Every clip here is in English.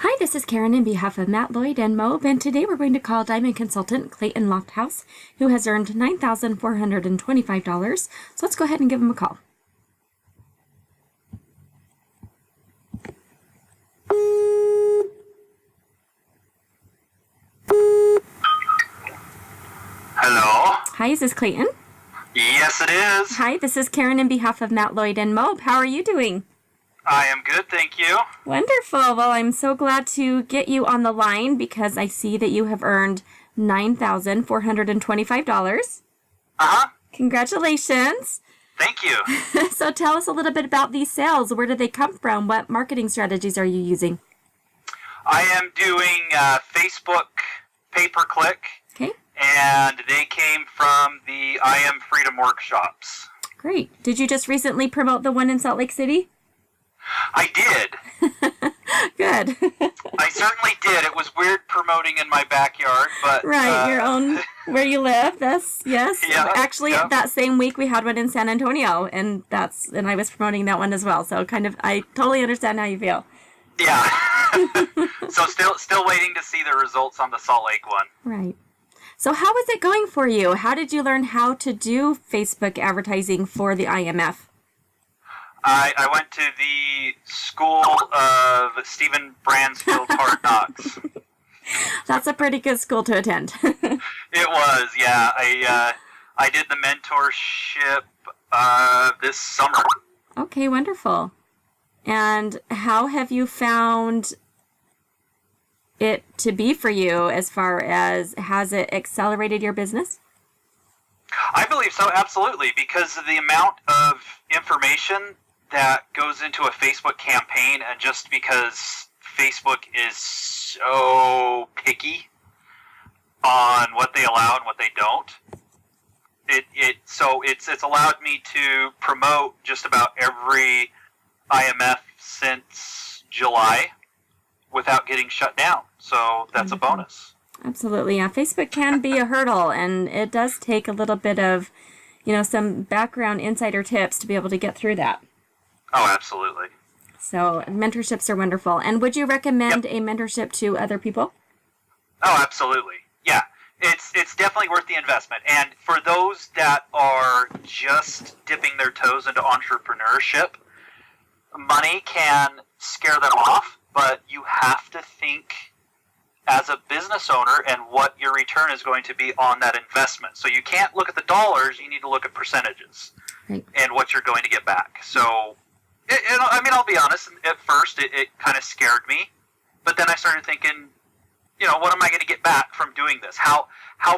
Hi, this is Karen on behalf of Matt Lloyd and Mobe, and today we're going to call Diamond Consultant Clayton Lofthouse, who has earned $9,425. So let's go ahead and give him a call. Hello? Hi, is this Clayton? Yes, it is. Hi, this is Karen on behalf of Matt Lloyd and Mobe. How are you doing? I am good, thank you. Wonderful. Well, I'm so glad to get you on the line because I see that you have earned $9,425. Uh-huh. Congratulations. Thank you. So tell us a little bit about these sales. Where did they come from? What marketing strategies are you using? I am doing Facebook pay-per-click, Okay, and they came from the I Am Freedom workshops. great. Did you just recently promote the one in Salt Lake City? I did. Good. I certainly did. It was weird promoting in my backyard, but... Right, your own, where you live. That's, yes. Yeah, Actually, yeah. that same week we had one in San Antonio, and I was promoting that one as well. So I totally understand how you feel. Yeah. So still waiting to see the results on the Salt Lake one. Right. So how is it going for you? How did you learn how to do Facebook advertising for the IMF? I went to the school of Stephen Bransfield Hard Knocks. That's a pretty good school to attend. It was, yeah. I did the mentorship this summer. Okay, wonderful. And how have you found it to be for you as far as has it accelerated your business? I believe so, absolutely, because of the amount of information that goes into a Facebook campaign, and just because Facebook is so picky on what they allow and what they don't, it's allowed me to promote just about every IMF since July without getting shut down. So that's a bonus. Absolutely. Yeah, Facebook can be a hurdle, and it does take a little bit of, some background insider tips to be able to get through that. Oh, absolutely. So mentorships are wonderful. And would you recommend a mentorship to other people? Oh, absolutely. Yeah. It's definitely worth the investment. And for those that are just dipping their toes into entrepreneurship, money can scare them off, but you have to think as a business owner and what your return is going to be on that investment. So you can't look at the dollars, you need to look at percentages and what you're going to get back. So, I'll be honest, at first it kind of scared me, but then I started thinking, what am I going to get back from doing this? How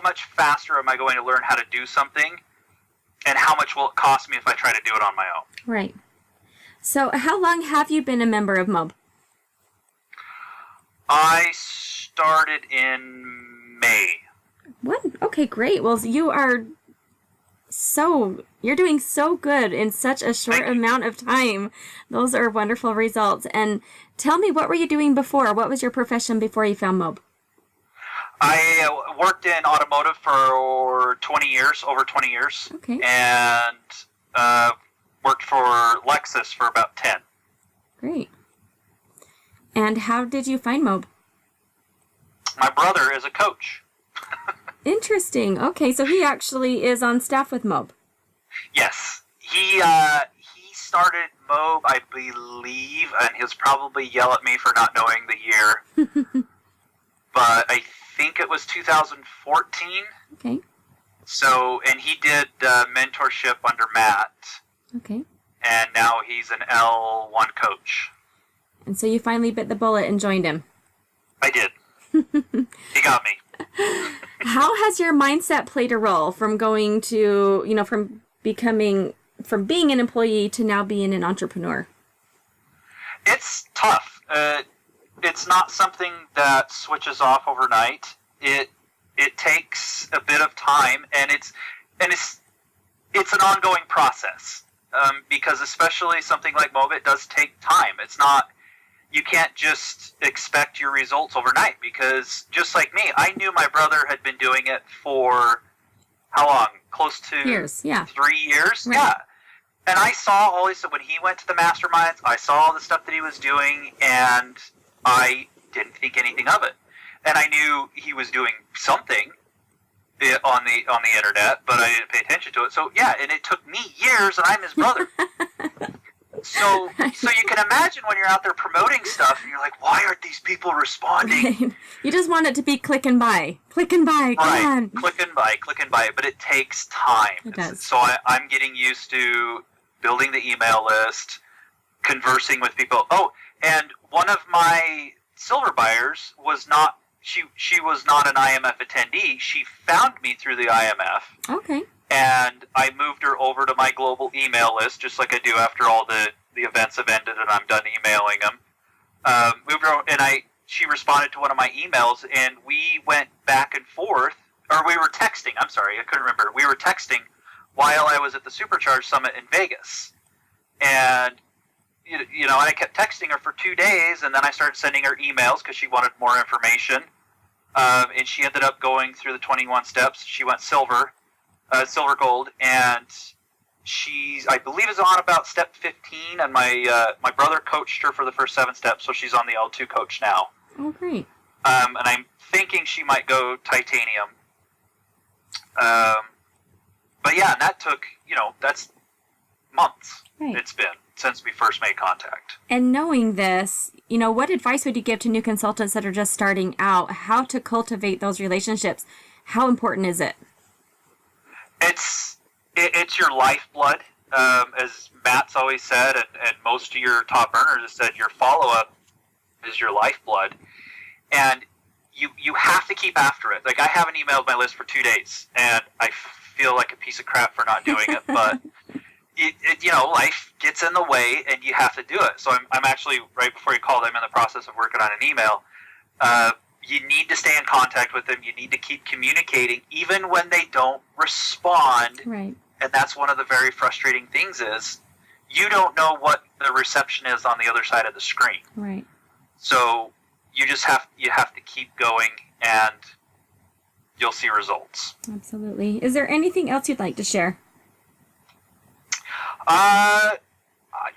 much faster am I going to learn how to do something, and how much will it cost me if I try to do it on my own? Right. So how long have you been a member of Mob? I started in May. What? Okay, great. Well, you're doing so good in such a short amount of time. Those are wonderful results. And tell me, what were you doing before? What was your profession before you found Mob? I worked in automotive for 20 years, over 20 years. Okay. And worked for Lexus for about 10. Great. And how did you find Mob? My brother is a coach. Interesting. Okay, so he actually is on staff with Mob. Yes. He started Mob, I believe, and he'll probably yell at me for not knowing the year. But I think it was 2014. Okay. So, and he did mentorship under Matt. Okay. And now he's an L1 coach. And so you finally bit the bullet and joined him. I did. He got me. How has your mindset played a role from going to, from being an employee to now being an entrepreneur? It's tough. It's not something that switches off overnight. It takes a bit of time, and it's an ongoing process. Because especially something like MOBA, it does take time. It's not, you can't just expect your results overnight, because just like me, I knew my brother had been doing it for how long? Close to years, yeah. 3 years? Right. Yeah. And I saw all this, when he went to the masterminds, I saw all the stuff that he was doing, and I didn't think anything of it. And I knew he was doing something on the internet, but I didn't pay attention to it. So yeah, and it took me years, and I'm his brother. So you can imagine when you're out there promoting stuff, and you're like, why aren't these people responding? Right. You just want it to be click and buy, come on. Click and buy, but it takes time. It does. So I'm getting used to building the email list, conversing with people. Oh, and one of my silver buyers was not. She was not an IMF attendee. She found me through the IMF. Okay. And I moved her over to my global email list, just like I do after all the events have ended and I'm done emailing them. Moved her, and she responded to one of my emails, and we went back and forth, or we were texting. I'm sorry, I couldn't remember. We were texting while I was at the Supercharge Summit in Vegas, and and I kept texting her for 2 days, and then I started sending her emails because she wanted more information. And she ended up going through the 21 steps. She went silver gold, and I believe, is on about step 15. And my brother coached her for the first 7 steps, so she's on the L2 coach now. Oh, great. And I'm thinking she might go titanium. But yeah, and that took, that's months. Right. It's been since we first made contact. And knowing this, what advice would you give to new consultants that are just starting out? How to cultivate those relationships? How important is it? It's your lifeblood, as Matt's always said, and most of your top earners have said. Your follow-up is your lifeblood, and you have to keep after it. Like, I haven't emailed my list for 2 days, and I feel like a piece of crap for not doing it, but life gets in the way, and you have to do it. So I'm actually, right before you called, I'm in the process of working on an email. You need to stay in contact with them. You need to keep communicating, even when they don't respond. Right. And that's one of the very frustrating things is you don't know what the reception is on the other side of the screen. Right. So you just have to keep going, and you'll see results. Absolutely. Is there anything else you'd like to share?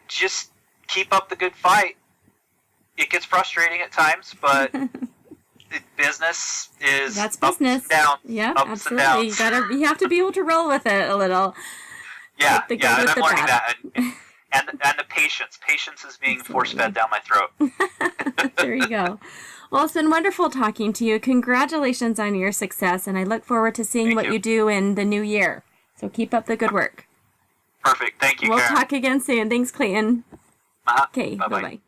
Just keep up the good fight. It gets frustrating at times, but business is that's business. Ups and downs. Yeah, absolutely. You have to be able to roll with it a little. Yeah, and I'm learning that, and the patience. Patience is being force-fed down my throat. There you go. Well, it's been wonderful talking to you. Congratulations on your success, and I look forward to seeing what you do in the new year. So keep up the good work. Perfect. Thank you, Karen. We'll talk again soon. Thanks, Clayton. Okay, bye-bye.